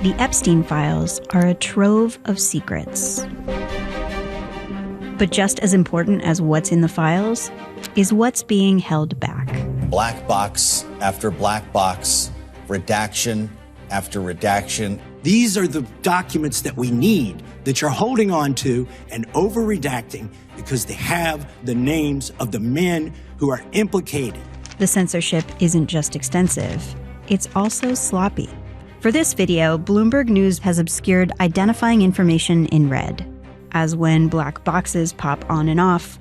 The Epstein files are a trove of secrets. But just as important as what's in the files is what's being held back. Black box after black box, redaction after redaction. These are the documents that we need, that you're holding on to and over-redacting because they have the names of the men who are implicated. The censorship isn't just extensive, it's also sloppy. For this video, Bloomberg News has obscured identifying information in red, as when black boxes pop on and off,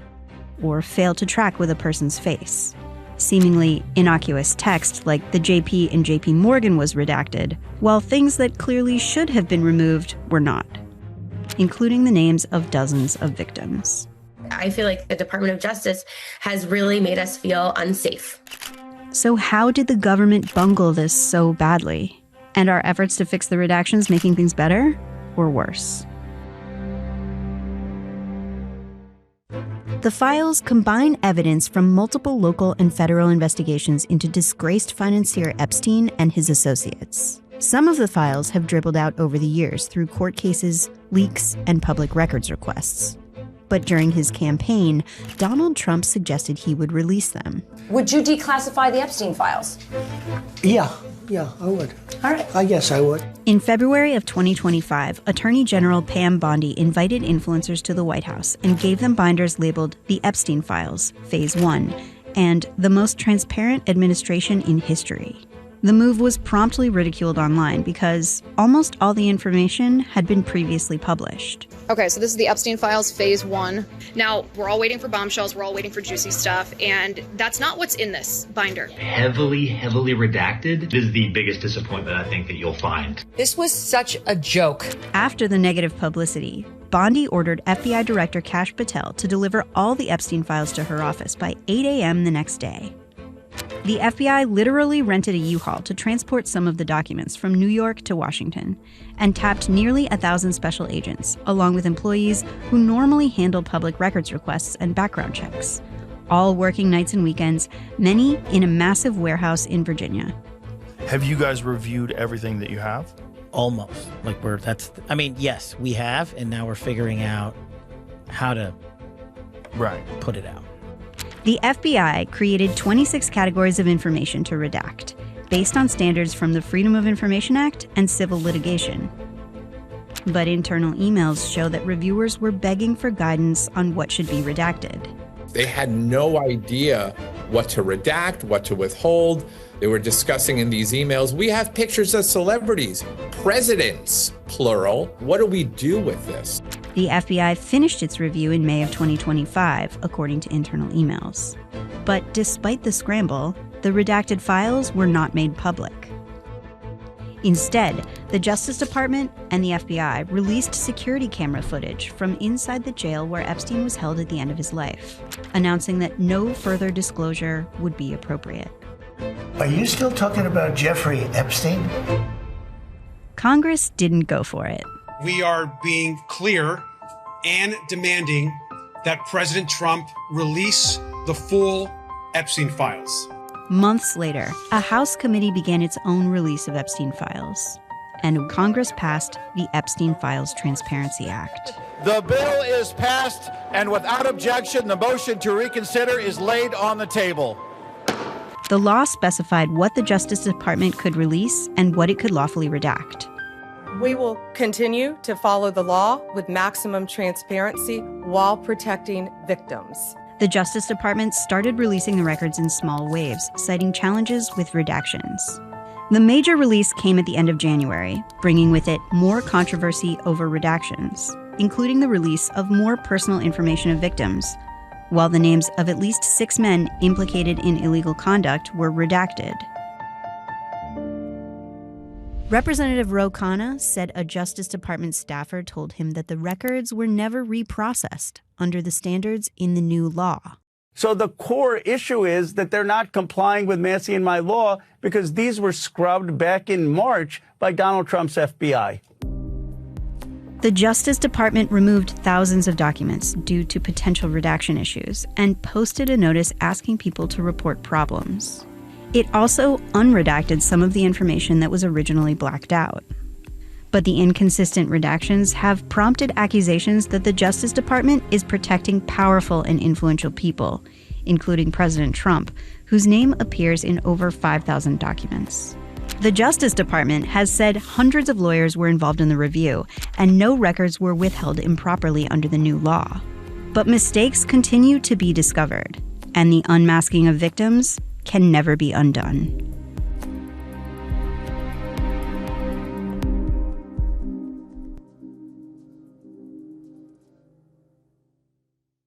or fail to track with a person's face. Seemingly innocuous text like the JP in JP Morgan was redacted, while things that clearly should have been removed were not, including the names of dozens of victims. I feel like the Department of Justice has really made us feel unsafe. So how did the government bungle this so badly? And are efforts to fix the redactions making things better or worse? The files combine evidence from multiple local and federal investigations into disgraced financier Epstein and his associates. Some of the files have dribbled out over the years through court cases, leaks, and public records requests. But during his campaign, Donald Trump suggested he would release them. Would you declassify the Epstein files? Yeah, I would. All right. I guess I would. In February of 2025, Attorney General Pam Bondi invited influencers to the White House and gave them binders labeled The Epstein Files, Phase 1, and The Most Transparent Administration in History. The move was promptly ridiculed online because almost all the information had been previously published. Okay, so this is the Epstein Files, Phase 1. Now, we're all waiting for bombshells, we're all waiting for juicy stuff, and that's not what's in this binder. Heavily redacted. This is the biggest disappointment I think that you'll find. This was such a joke. After the negative publicity, Bondi ordered FBI Director Kash Patel to deliver all the Epstein files to her office by 8 a.m. the next day. The FBI literally rented a U-Haul to transport some of the documents from New York to Washington and tapped nearly 1,000 special agents, along with employees who normally handle public records requests and background checks, all working nights and weekends, many in a massive warehouse in Virginia. Have you guys reviewed everything that you have? Almost. Yes, we have, and now we're figuring out how to put it out. The FBI created 26 categories of information to redact, based on standards from the Freedom of Information Act and civil litigation. But internal emails show that reviewers were begging for guidance on what should be redacted. They had no idea what to redact, what to withhold. They were discussing in these emails, we have pictures of celebrities, presidents, plural. What do we do with this? The FBI finished its review in May of 2025, according to internal emails. But despite the scramble, the redacted files were not made public. Instead, the Justice Department and the FBI released security camera footage from inside the jail where Epstein was held at the end of his life, announcing that no further disclosure would be appropriate. Are you still talking about Jeffrey Epstein? Congress didn't go for it. We are being clear and demanding that President Trump release the full Epstein files. Months later, a House committee began its own release of Epstein files, and Congress passed the Epstein Files Transparency Act. The bill is passed, and without objection, the motion to reconsider is laid on the table. The law specified what the Justice Department could release and what it could lawfully redact. We will continue to follow the law with maximum transparency while protecting victims. The Justice Department started releasing the records in small waves, citing challenges with redactions. The major release came at the end of January, bringing with it more controversy over redactions, including the release of more personal information of victims, while the names of at least 6 men implicated in illegal conduct were redacted. Representative Ro Khanna said a Justice Department staffer told him that the records were never reprocessed under the standards in the new law. So the core issue is that they're not complying with Massey and my law because these were scrubbed back in March by Donald Trump's FBI. The Justice Department removed thousands of documents due to potential redaction issues and posted a notice asking people to report problems. It also unredacted some of the information that was originally blacked out. But the inconsistent redactions have prompted accusations that the Justice Department is protecting powerful and influential people, including President Trump, whose name appears in over 5,000 documents. The Justice Department has said hundreds of lawyers were involved in the review, and no records were withheld improperly under the new law. But mistakes continue to be discovered, and the unmasking of victims can never be undone.